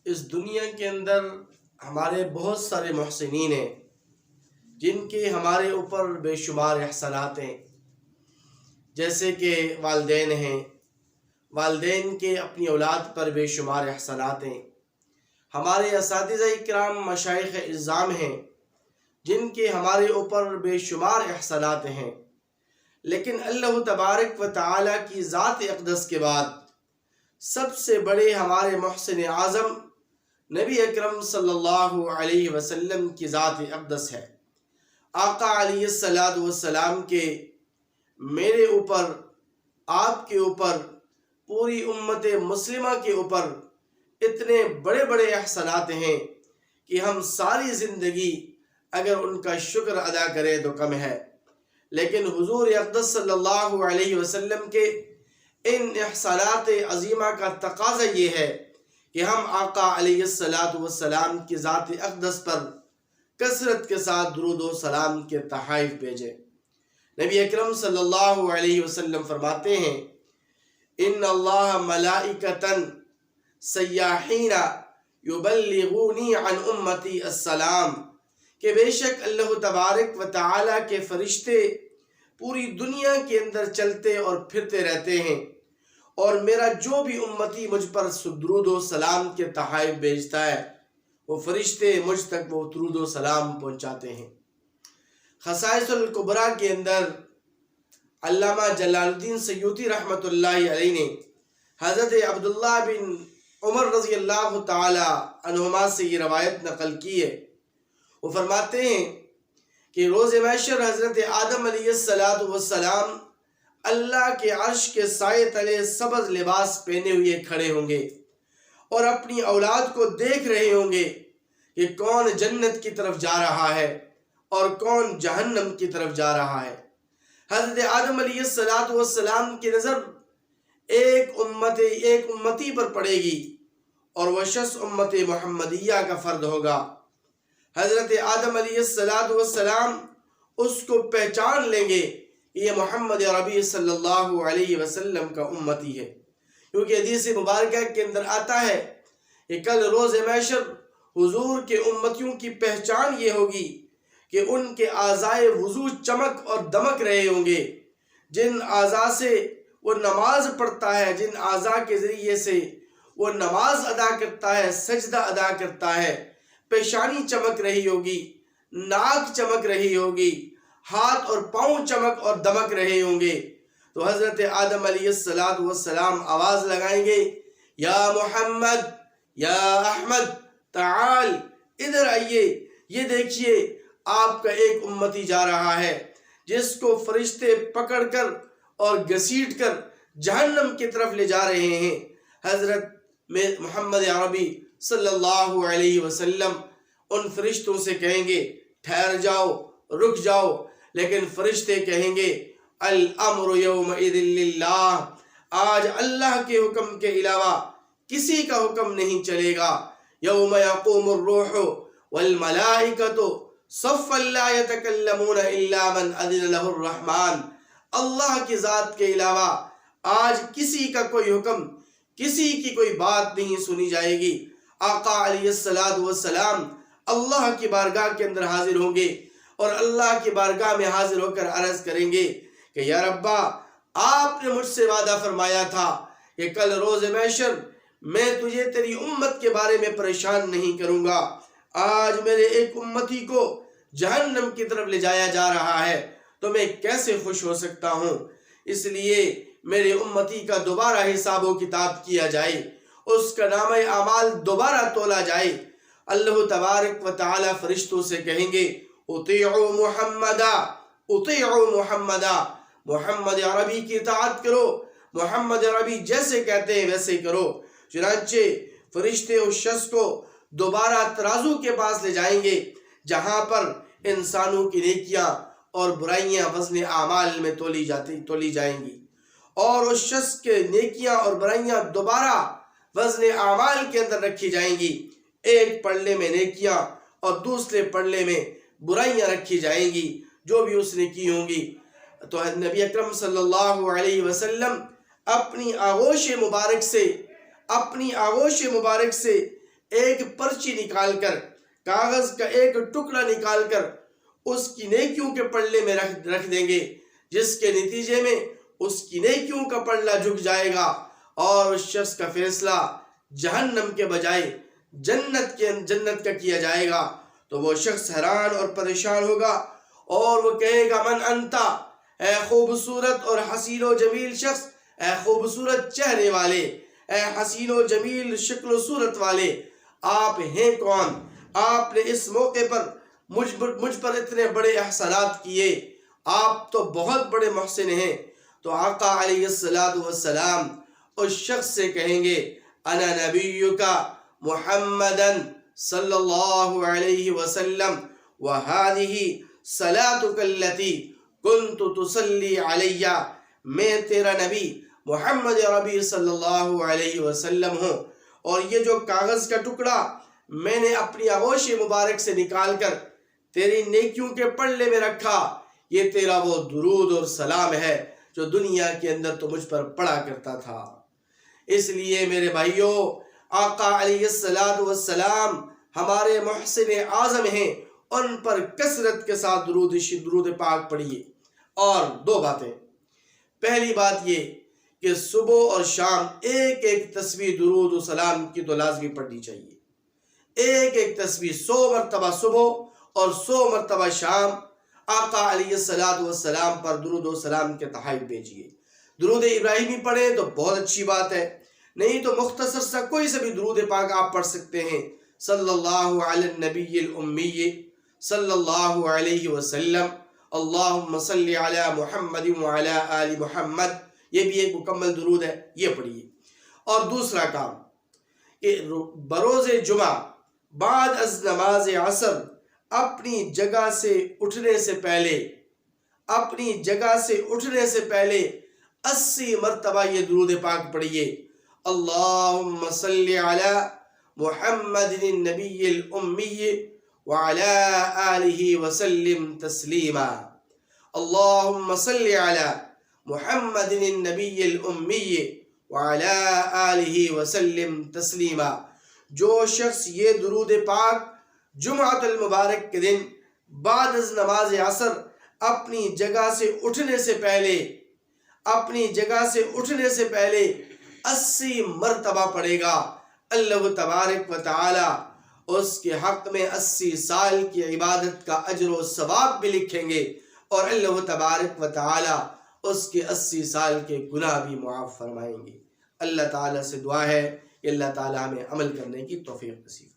اس دنیا کے اندر ہمارے بہت سارے محسنین ہیں جن کے ہمارے اوپر بے شمار احسانات ہیں، جیسے کہ والدین ہیں۔ والدین کے اپنی اولاد پر بے شمار احسانات ہیں۔ ہمارے اساتذہ اکرام مشائخ اعظام ہیں جن کے ہمارے اوپر بے شمار احسانات ہیں، لیکن اللہ تبارک و تعالی کی ذات اقدس کے بعد سب سے بڑے ہمارے محسن اعظم نبی اکرم صلی اللہ علیہ وسلم کی ذات اقدس ہے۔ آقا علیہ السلام کے میرے اوپر، آپ کے اوپر، پوری امت مسلمہ کے اوپر اتنے بڑے بڑے احسانات ہیں کہ ہم ساری زندگی اگر ان کا شکر ادا کریں تو کم ہے، لیکن حضور اقدس صلی اللہ علیہ وسلم کے ان احسانات عظیمہ کا تقاضا یہ ہے کہ ہم آقا علیہ السلام کی ذات اقدس پر کثرت کے ساتھ درود و سلام کے تحائف بھیجیں۔ نبی اکرم صلی اللہ علیہ وسلم فرماتے ہیں، ان اللہ ملائکتن سیاحین یبلغونی عن امتی السلام، کہ بے شک اللہ تبارک و تعالی کے فرشتے پوری دنیا کے اندر چلتے اور پھرتے رہتے ہیں، اور میرا جو بھی امتی مجھ پر درود و سلام کے تحائف بھیجتا ہے وہ فرشتے مجھ تک وہ درود و سلام پہنچاتے ہیں۔ خصائص الکبریٰ کے اندر علامہ جلال الدین سیوطی رحمۃ اللہ علیہ نے حضرت عبداللہ بن عمر رضی اللہ تعالی عنہما سے یہ روایت نقل کی ہے۔ وہ فرماتے ہیں کہ روز محشر حضرت آدم علیہ السلام اللہ کے عرش کے سائے تلے سبز لباس پہنے ہوئے کھڑے ہوں گے اور اپنی اولاد کو دیکھ رہے ہوں گے کہ کون جنت کی طرف جا رہا ہے اور کون جہنم کی طرف جا رہا ہے۔ حضرت آدم علیہ السلام کی نظر ایک امتی پر پڑے گی اور وہ شخص امت محمدیہ کا فرد ہوگا۔ حضرت آدم علیہ السلام اس کو پہچان لیں گے کہ یہ محمد عربی صلی اللہ علیہ وسلم کا امتی ہے، کیونکہ حدیث مبارکہ کے اندر آتا ہے کہ کل روز محشر حضور کے امتیوں کی پہچان یہ ہوگی کہ ان کے اعضائے وضو چمک اور دمک رہے ہوں گے، جن اعضاء سے وہ نماز پڑھتا ہے، جن اعضاء کے ذریعے سے وہ نماز ادا کرتا ہے، سجدہ ادا کرتا ہے، پیشانی چمک رہی ہوگی، ناک چمک رہی ہوگی، ہاتھ اور پاؤں چمک اور دمک رہے ہوں گے، تو حضرت آدم علیہ السلام آواز لگائیں گے، یا محمد، یا احمد، تعال، ادھر آئیے، یہ دیکھیے آپ کا ایک امتی جا رہا ہے جس کو فرشتے پکڑ کر اور گھسیٹ کر جہنم کی طرف لے جا رہے ہیں۔ حضرت محمد عربی صلی اللہ علیہ وسلم ان فرشتوں سے کہیں گے ٹھہر جاؤ، رک جاؤ، لیکن فرشتے کہیں گے الامر یومئذ للہ، آج اللہ کے حکم کے علاوہ کسی کا حکم نہیں چلے گا۔ یوم یقوم الروح والملائکۃ صفا لا یتکلمون الا من اذن له الرحمن، اللہ کی ذات کے علاوہ آج کسی کا کوئی حکم، کسی کی کوئی بات نہیں سنی جائے گی۔ آقا علیہ السلام اللہ کی بارگاہ کے اندر حاضر ہوں گے اور اللہ کی بارگاہ میں حاضر ہو کر عرض کریں گے کہ یا ربا، آپ نے مجھ سے وعدہ فرمایا تھا کہ کل روز محشر میں تجھے تیری امت کے بارے میں پریشان نہیں کروں گا، آج میرے ایک امتی کو جہنم کی طرف لے جایا جا رہا ہے تو میں کیسے خوش ہو سکتا ہوں؟ اس لیے میرے امتی کا دوبارہ حساب و کتاب کیا جائے، اس کا نامہ اعمال دوبارہ تولا جائے۔ اللہ تبارک و تعالی فرشتوں سے کہیں گے اطیعوا محمدا، اطیعوا محمدا، محمد عربی کی اطاعت کرو، محمد عربی جیسے کہتے ہیں ویسے کرو۔ چنانچہ فرشتے اس شخص کو دوبارہ ترازو کے پاس لے جائیں گے جہاں پر انسانوں کی نیکیاں اور برائیاں وزن اعمال میں تولی جائیں گی، اور اس شخص کے نیکیاں اور برائیاں دوبارہ وزن اعمال کے اندر رکھی جائیں گی۔ ایک پلڑے میں نیکیاں اور دوسرے پلڑے میں برائیاں رکھی جائیں گی جو بھی اس نے کی ہوں گی۔ تو نبی اکرم صلی اللہ علیہ وسلم اپنی آغوش مبارک سے ایک پرچی نکال کر، کاغذ کا ایک ٹکڑا نکال کر اس کی نیکیوں کے پلڑے میں رکھ دیں گے، جس کے نتیجے میں اس کی نیکیوں کا پلڑا جھک جائے گا اور اس شخص کا فیصلہ جہنم کے بجائے جنت کا کیا جائے گا۔ تو وہ شخص حیران اور پریشان ہوگا اور وہ کہے گا من انتا، اے خوبصورت اور حسین و جمیل شخص، اے خوبصورت چہرے والے، اے حسین و جمیل شکل و صورت والے، آپ ہیں کون؟ آپ نے اس موقع پر مجھ پر اتنے بڑے احسانات کیے، آپ تو بہت بڑے محسن ہیں۔ تو آقا علیہ السلام اس شخص سے کہیں گے انا نبیک محمدن صلی اللہ علیہ وسلم وہذہ صلاتک التی کنت تصلی علی، میں تیرا نبی محمد عربی صلی اللہ علیہ وسلم ہوں، اور یہ جو کاغذ کا ٹکڑا میں نے اپنی آغوش مبارک سے نکال کر تیری نیکیوں کے پلڑے میں رکھا، یہ تیرا وہ درود اور سلام ہے جو دنیا کے اندر تو مجھ پر پڑھا کرتا تھا۔ اس لیے میرے بھائیوں، آقا علیہ السلام ہمارے محسن اعظم ہیں، ان پر کثرت کے ساتھ درود پاک پڑھیے۔ اور دو باتیں، پہلی بات یہ کہ صبح اور شام ایک ایک تسبیح درود و سلام کی تو لازمی پڑھنی چاہیے، ایک ایک تسبیح 100 مرتبہ صبح اور 100 مرتبہ شام آقا علیہ السلام پر درود و سلام کے تحائف بھیجیے۔ درود ابراہیمی پڑھیں تو بہت اچھی بات ہے، نہیں تو مختصر سا کوئی سے بھی درود پاک آپ پڑھ سکتے ہیں، صلی اللہ علی النبی الامی صلی اللہ علیہ وسلم، اللہم صلی علی محمد وعلی آل محمد، یہ بھی ایک مکمل درود ہے، یہ پڑھیے۔ اور دوسرا کام کہ بروز جمعہ بعد از نماز عصر اپنی جگہ سے اٹھنے سے پہلے 80 مرتبہ یہ درود پاک پڑھیے، اللہم صلی علی محمد النبی الامی وعلی آلہ وسلم تسلیما، اللہم صلی علی محمد النبی الامی وعلی آلہ وسلم تسلیما۔ جو شخص یہ درود پاک جمعۃ المبارک کے دن بعد از نماز عصر اپنی جگہ سے اٹھنے سے پہلے 80 مرتبہ پڑھے گا، اللہ تبارک و تعالی اس کے حق میں 80 سال کی عبادت کا اجر و ثواب بھی لکھیں گے، اور اللہ تبارک و تعالی اس کے 80 سال کے گناہ بھی معاف فرمائیں گے۔ اللہ تعالی سے دعا ہے کہ اللہ تعالی ہمیں عمل کرنے کی توفیق نصیب